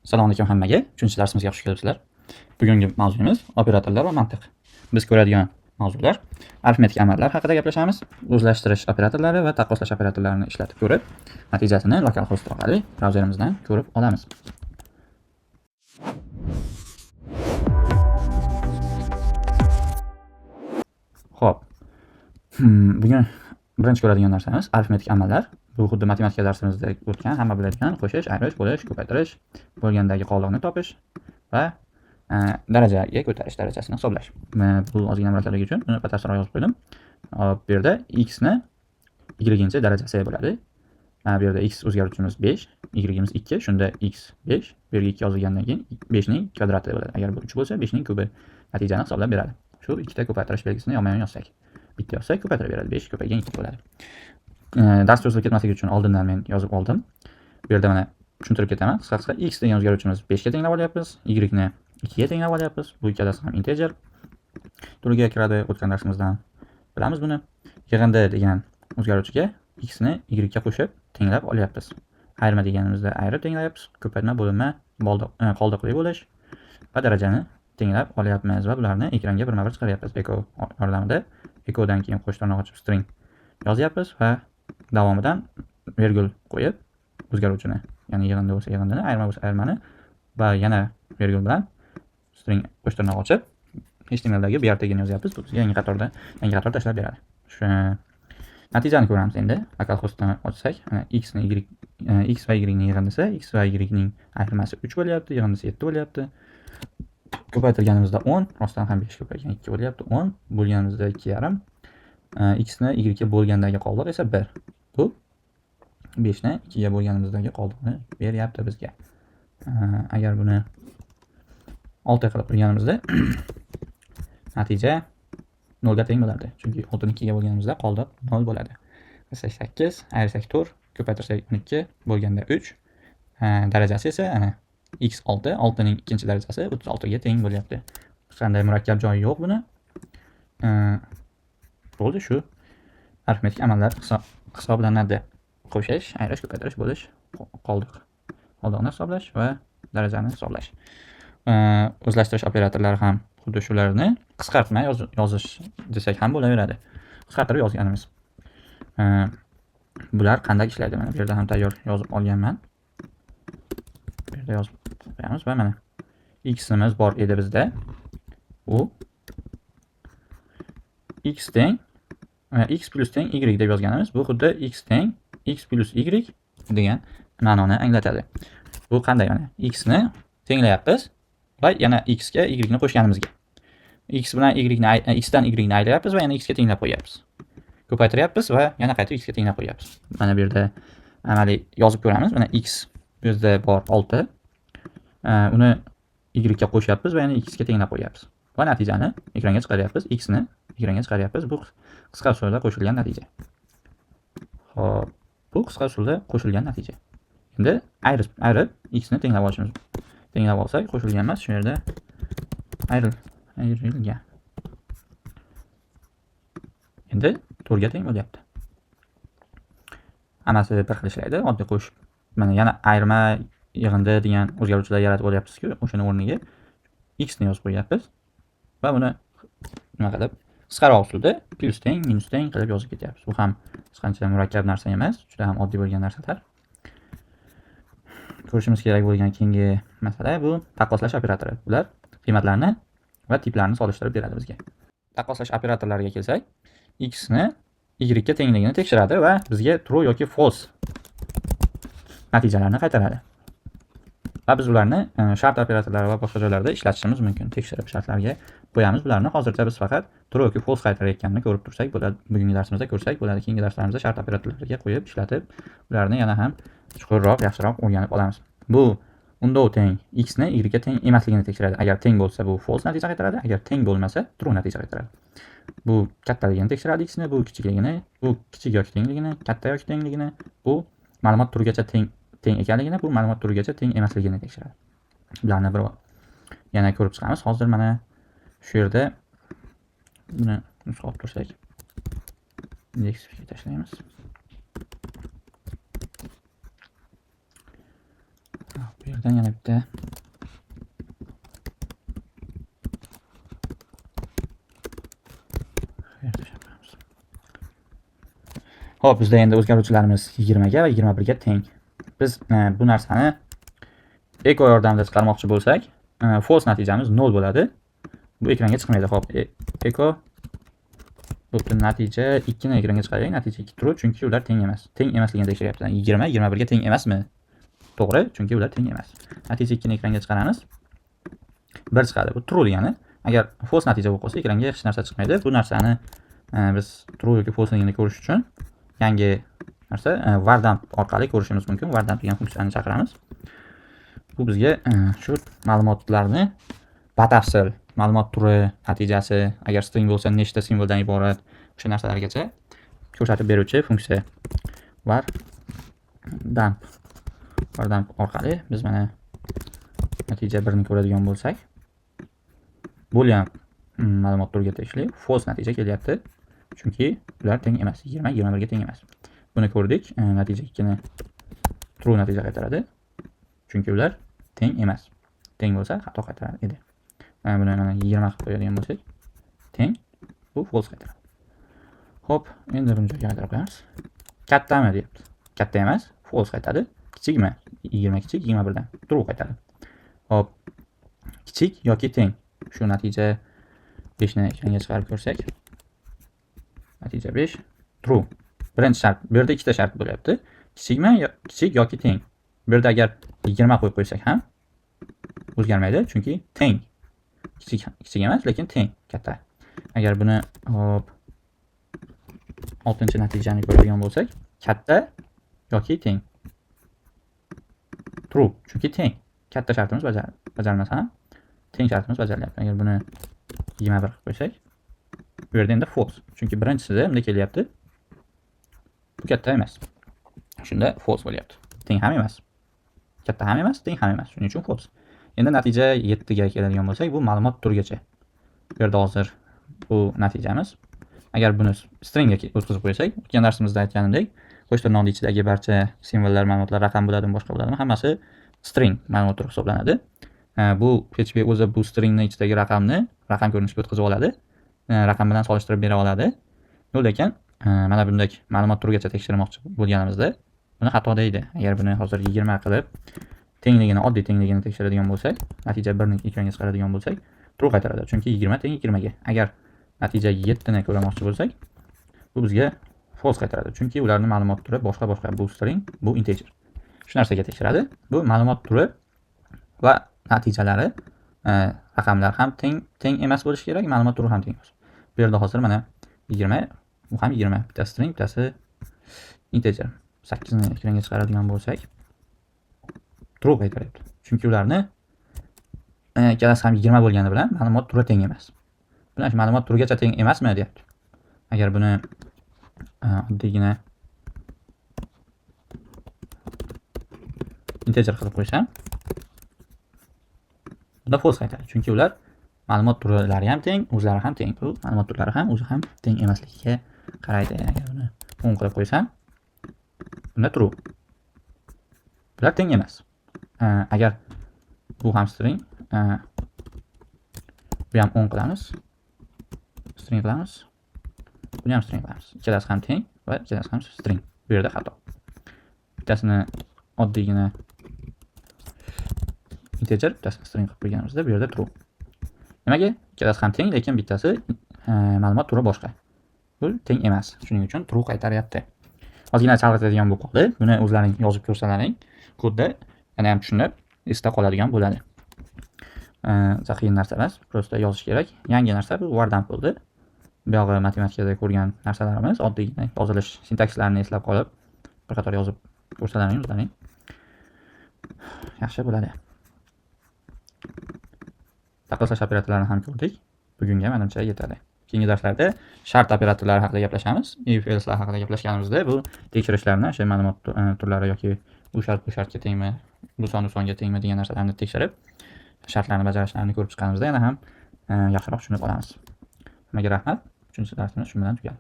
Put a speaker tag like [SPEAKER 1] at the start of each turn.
[SPEAKER 1] Assalomu alaykum hammaga. 3-darsimizga xush kelibsizlar. Bugungi mavzuimiz operatorlar va mantiq. Biz ko'radigan mavzular arifmetik amallar haqida gaplashamiz. O'zlashtirish operatorlari va taqqoslash operatorlarini ishlatib ko'rib, natijasini localhost orqali brauzerimizdan ko'rib olamiz. Xo'p. Bugun birinchi ko'radigan narsamiz arifmetik amallar. Bu xuddi matematika darsimizda o'tgan, hamma biladigan qo'shish, ayirish, bo'lish, ko'paytirish, bo'lgandagi qoldiqni topish va darajaga ko'tarish darajasini hisoblash. Bu ozgina murakkabligi uchun buni batafsilroq yozib qo'ydim. Bu yerda x ni y-nchi darajasi bo'ladi. Bu yerda x o'zgaruvchimiz 5, y-imiz 2, shunda x 5, bu yerga 2 yozilgandan keyin 5 ning kvadrati bo'ladi. Agar bu 3 bo'lsa, 5 ning kubi natijani hisoblab beradi. Shu ikkita ko'paytirish belgisini yonma-yon yozsak. Bitta yozsak ko'paytirib beradi. 5 ko'paygan 2 bo'ladi. Dars cho'zilib ketmasligi uchun oldindan men yozib oldim. Bu yerda mana tushuntirib ketaman. Qisqa x degan o'zgaruvchimiz 5 ga tenglab olyapmiz, y ni 2 ga tenglab olyapmiz. Bu ikkalasi ham integer turiga kiradi. O'tgan darsimizdan bilamiz buni. Yig'indi degan o'zgaruvchiga x ni y ga qo'shib tenglab olyapmiz. Ayirma deganimizda ayirib tenglayapmiz. Ko'paytma, bo'linma, qoldiqli bo'lish va darajani tenglab olyapmiz va bularni ekranga birma-bir chiqaryapmiz. Echo yordamida echodan keyin qo'sh tirnoq ochib string yozyapmiz va davomidan vergul qo'yib o'zgaruvchini, ya'ni yig'indi bo'lsa yig'indini, ayirma bo'lsa ayirmani va yana vergul bilan string qo'sh tirnoq ochib HTMLdagi BRTgini yozyapmiz. Bu bizga yangi qatorda tashlab beradi. Shu natijani ko'ramiz endi. Localhostdan ochsak, mana x va y ning yig'indisi, x va y ning ayirmasi 3 bo'lyapti, yig'indisi 7 bo'lyapti. Ko'paytirganimizda 10, rostdan ham 5 ko'paygan 2 bo'lyapti. 10 bo'lganimizda 2,5. X ni y ga bo'lgandagi qoldiq esa 1. Bu 5 ni 2 ga bo'lganimizdagi qoldiqni beryapti bizga. Agar buni 6 qilib qo'yganimizda natija 0 ga teng bo'ladi. Chunki 6 ni 2 ga bo'lganimizda qoldiq 0 bo'ladi. Qilsak 8, ayirsak 4, ko'paytirsak 12 bo'lganda 3. Darajasi esa ana x 6, 6 ning ikkinchi darajasi 36 ga teng bo'lyapti. Hech qanday murakkab joyi yo'q buni. Bo'ldi, shu arifmetik amallar hisoblanadi. Qo'shish, ayirish, ko'paytirish, bo'lish, qoldiqni hisoblash va darajani hisoblash. O'zlashtirish operatorlari ham xuddi shularni qisqartmay yozish desak ham bo'laveradi. Qisqartirib yozganimiz. Bular qanday ishlaydi? Mana bu yerda ham tayyor yozib olganman. Bu yerda yozib qo'yamiz va mana x'imiz bor edi bizda. U x teng x plus teng y deb yozganimiz. Bu xuddi x teng x plus y degan ma'noni anglatadi. Bu qanday? Mana x ni tenglayapmiz va yana x ga y ni qo'shganimizga. X bilan y ni x dan y ni aylayapmiz va yana x ga tenglab qo'yapmiz. Ko'paytiryapmiz va yana qayta x ga tenglab qo'yapmiz. Mana bu yerda amaliy yozib ko'ramiz. Mana x bu yerda bor 6. Uni y ga qo'shyapmiz va yana x ga tenglab qo'yapmiz. Va natijani ekranga chiqaryapmiz. X ni ekranga chiqaryapmiz. Bu qisqa usulda qo'shilgan natija. Xo'p, bu qisqa usulda qo'shilgan natija. Endi ayirib x ni tenglab olishimiz. Tenglab olsak qo'shilgan emas, shu yerda ayrilgan. Endi 4 ga teng bo'lyapti. Hammasi bir xil ishlaydi. Oddiy qo'shib, mana yana ayirma, yig'indi degan o'zgaruvchilar yaratib olyapmiz-ku, o'shani o'rniga x ni yozib qo'yapmiz va buni nima qilib qisqaroq usulda plus teng, minus teng qilib yozib ketyapmiz. Bu ham hech qancha murakkab narsa emas, juda ham oddiy bo'lgan narsalar. Ko'rishimiz kerak bo'lgan keyingi masala bu taqqoslash operatori. Bular qiymatlarni va tiplarni solishtirib beradi bizga. Taqqoslash operatorlariga kelsak, x ni y ga tengligini tekshiradi va bizga true yoki false natijalarni qaytaradi. Va biz ularni shart operatorlari va boshqa joylarda ishlatishimiz mumkin. Tekshirib shartlarga qo'yamiz. Bularni hozircha biz faqat true yoki false qaytarayotganini ko'rib tursak bo'ladi. Bugungi darsimizda ko'rsak bo'ladi. Keyingi darslarimizda shart operatorlariga qo'yib ishlatib, ularni yana ham chuqurroq, yaxshiroq o'rganib olamiz. Bu undov teng x ni y ga teng emasligini tekshiradi. Agar teng bo'lsa bu false natija qaytaradi, agar teng bo'lmasa true natija qaytaradi. Bu kattaligini tekshiradi x ni, bu kichikligini, bu kichik yoki tengligini, katta yoki tengligini, bu ma'lumot turigacha teng ekanligini, bu ma'lumot turigacha teng emasligini tekshiradi. Bularni bir yana ko'rib chiqamiz. Hozir mana shu yerda buni nusxa olib tursak, indeksga tashlaymiz. Bu yerdan yana bitta Xo'p, bizda endi o'zgaruvchilarimiz 20 ga va 21 ga teng. Biz bu narsani echo yordamida chiqarmoqchi bo'lsak, false natijamiz 0 bo'ladi. Bu ekranga chiqmaydi. Xo'p, echo bo'pti, natija 2 ni ekranga chiqaring. Natija 2 true, chunki ular teng emas. Teng emasligini tekshiryapti. 20 21 ga teng emasmi? To'g'ri, chunki ular teng emas. Natija 2 ni ekranga chiqaramiz. 1 chiqadi. Bu true degani. Agar false natija bo'lib qolsa, ekranga hech narsa chiqmaydi. Bu narsani biz true yoki falseligini ko'rish uchun yangi narsa wardamp orqali ko'rishimiz mumkin. Wardamp degan funksiyani chaqiramiz. Bu bizga shu ma'lumotlarni batafsil, ma'lumot turi, natijasi, agar string bo'lsa nechta simvoldan iborat, o'sha narsalargacha ko'rsatib beruvchi funksiya. Wardamp orqali biz mana natija 1 ni ko'radigan bo'lsak, boolean ma'lumot turiga tegishli false natija kelyapti. Chunki ular teng emas. 20 21 ga teng emas. Buni ko'rdik. Natija 2 ni true natija qaytaradi. Chunki ular teng emas. Teng bo'lsa xato qaytarar edi. Mana buni 20 qilib qo'yadigan bo'lsak, teng, bu false qaytaradi. Xo'p, endi buni joyiga qaytarib qo'yamiz. Kattami deyapti. Katta emas, false qaytadi. Kichikmi? 20 kichik 21 dan. True qaytadi. Xo'p, kichik yoki teng. Shu natija 5 ni ekranga chiqarib ko'rsak, natija 5 true. Birinchi shart, bu yerda ikkita shart bo'lyapti. Kichik yoki teng. Bu yerda agar 20 qo'yib qo'ysak ham o'zgarmaydi, chunki teng. Kichik emas, lekin teng, katta. Agar buni hop 6-chi natijani ko'radigan bo'lsak, katta yoki teng. True, chunki teng. Katta shartimiz bajarilmasa ham teng shartimiz bajarilyapti. Agar buni 21 qilib qo'ysak, bu yerda endi false. Chunki birinchisida bunday kelyapti. Bu katta emas. Shunda false bo'lyapti. Teng ham emas. Katta ham emas, teng ham emas. Shuning uchun false. Endi natija 7 ga keladigan bo'lsak, bu ma'lumot turigacha. Bu yerda hozir bu natijamiz. Agar buni stringga o'tkazib qo'ysak, o'tgan darsimizda aytganimdek, qo'sh tirnoqning ichidagi barcha simvollar, ma'lumotlar raqam bo'ladimi, boshqa bo'ladimi, hammasi string ma'lumot turi hisoblanadi. Bu PHP o'zi bu stringning ichidagi raqamni raqam ko'rinishiga o'tkazib oladi. Raqam bilan solishtirib bera oladi. Lekin mana bunday ma'lumot turigacha tekshirmoqchi bo'lganimizda buni xato deydi. Agar buni hozir 20 qilib tengligini, oddiy tengligini tekshiradigan bo'lsak, natija 1 ni ekranga chiqaradigan bo'lsak, true qaytaradi. Chunki 20 teng 20 ga. Agar natija 7 ni ko'rmoqchi bo'lsak, bu bizga false qaytaradi. Chunki ularning ma'lumot turi boshqa, bu string, bu integer. Shu narsaga tekshiradi. Bu ma'lumot turi va natijalari raqamlar ham teng emas bo'lishi kerak, ma'lumot turi ham teng emas. Bu yerda hozir mana 20, bu ham 20, bitta string, bittasi integer. 8 ni ekranga chiqaradigan bo'lsak, true qaytaryapti. Chunki ularni ikkalasi ham 20 bo'lgani bilan ma'lumot turi teng emas. Buni ma'lumot turigacha teng emasmi deyapti. Agar buni oddiygina integer qilib qo'ysam, bunda false qaytadi. Chunki ular ma'lumot turlari ham teng, o'zlari ham teng. Bu ma'lumot turlari ham o'zi ham teng emasligiga qaraydi. Agar buni 10 qilib qo'ysam, bunda true. Bular teng emas. Agar bu ham string, bu ham 10 qilamiz. String qilamiz. Buni ham string qilamiz. Ikkalasi ham teng va ikkalasi ham string. Bu yerda xato. Bittasini oddiygina integer, bittasini string qilib qo'yganimizda bu yerda true. Nimaga? Ikkalasi ham teng, lekin bittasi ma'lumot turi boshqa. Bu teng emas. Shuning uchun true qaytaryapti. Ozgina chalg'itadigan bo'lib qoldi. Buni o'zlaring yozib ko'rsalaring, kodda yana ham tushunib, esda qoladigan bo'ladi. Qiyin narsa emas, prosta yozish kerak. Yangi narsa bu wardamp bo'ldi. Bu yog'i matematikada ko'rgan narsalarimiz, oddiygina yozilish sintakslarini eslab qolib, bir qator yozib ko'rsalaring o'zlaring yaxshi bo'ladi. Taqqoslash operatorlarini ham ko'rdik. Bugunga menimcha yetadi. Keyingi darslarda shart operatorlari haqida gaplashamiz. If else'lar haqida gaplashganimizda bu tekshirishlarni, o'sha ma'lumot turlari yoki bu shart tengmi, bu songa tengmi degan narsalarni tekshirib, shartlarni bajarishlarini ko'rib chiqqanimizda yana ham yaxshiroq tushunib olamiz. Hammaga rahmat. 3-darsimiz shu bilan tugadi.